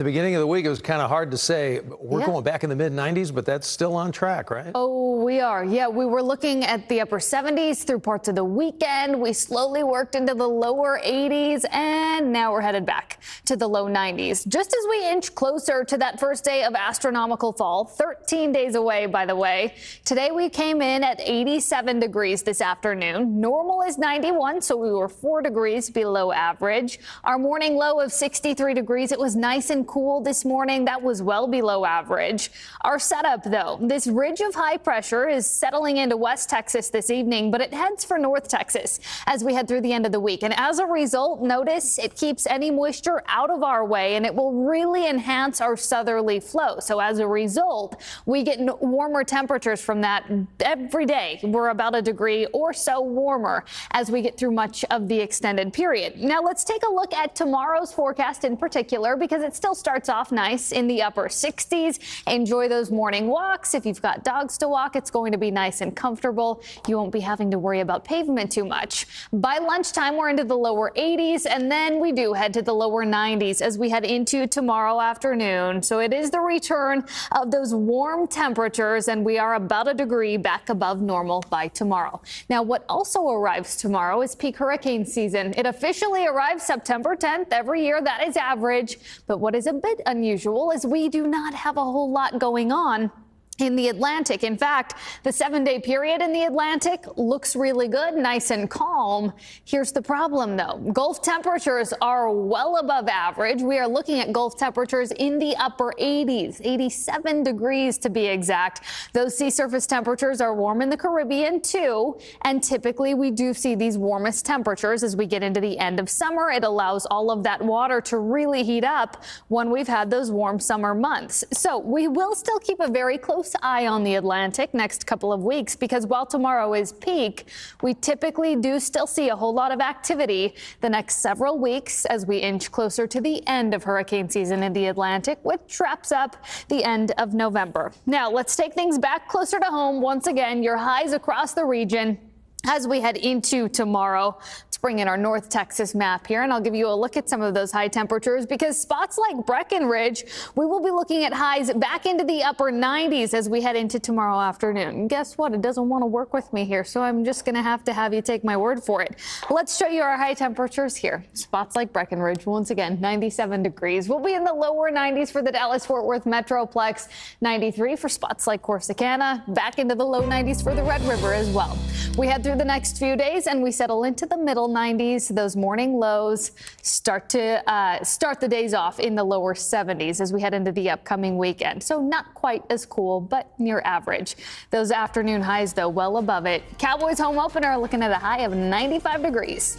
The beginning of the week, it was kind of hard to say. We're going back in the mid-90s, but that's still on track, right? Oh, we are. Yeah, we were looking at the upper 70s through parts of the weekend. We slowly worked into the lower 80s, and now we're headed back to the low 90s. Just as we inch closer to that first day of astronomical fall, 13 days away, by the way. Today, we came in at 87 degrees this afternoon. Normal is 91, so we were 4 degrees below average. Our morning low of 63 degrees. It was nice and cool this morning. That was well below average. Our setup, though, this ridge of high pressure is settling into West Texas this evening, but it heads for North Texas as we head through the end of the week. And as a result, notice it keeps any moisture out of our way, and it will really enhance our southerly flow. So as a result, we get warmer temperatures from that every day. We're about a degree or so warmer as we get through much of the extended period. Now let's take a look at tomorrow's forecast in particular, because it still starts off nice in the upper 60s. Enjoy those morning walks. If you've got dogs to walk, it's going to be nice and comfortable. You won't be having to worry about pavement too much. By lunchtime, we're into the lower 80s, and then we do head to the lower 90s as we head into tomorrow afternoon. So it is the return of those warm temperatures, and we are about a degree back above normal by tomorrow. Now, what also arrives tomorrow is peak hurricane season. It officially arrives September 10th. Every year, that is average. But what is a bit unusual is we do not have a whole lot going on in the Atlantic. In fact, the 7-day period in the Atlantic looks really good, nice and calm. Here's the problem, though. Gulf temperatures are well above average. We are looking at Gulf temperatures in the upper 80s, 87 degrees to be exact. Those sea surface temperatures are warm in the Caribbean, too. And typically, we do see these warmest temperatures as we get into the end of summer. It allows all of that water to really heat up when we've had those warm summer months. So we will still keep a very close eye on the Atlantic next couple of weeks, because while tomorrow is peak, we typically do still see a whole lot of activity the next several weeks as we inch closer to the end of hurricane season in the Atlantic, which wraps up the end of November. Now let's take things back closer to home. Once again, your highs across the region as we head into tomorrow. Let's bring in our North Texas map here, and I'll give you a look at some of those high temperatures, because spots like Breckenridge, we will be looking at highs back into the upper 90s as we head into tomorrow afternoon. And guess what? It doesn't want to work with me here, so I'm just going to have you take my word for it. Let's show you our high temperatures here. Spots like Breckenridge, once again, 97 degrees. We'll be in the lower 90s for the Dallas-Fort Worth Metroplex, 93 for spots like Corsicana, back into the low 90s for the Red River as well. We head through the next few days and we settle into the middle 90s. Those morning lows start the days off in the lower 70s as we head into the upcoming weekend. So not quite as cool, but near average. Those afternoon highs, though, well above it. Cowboys home opener looking at a high of 95 degrees.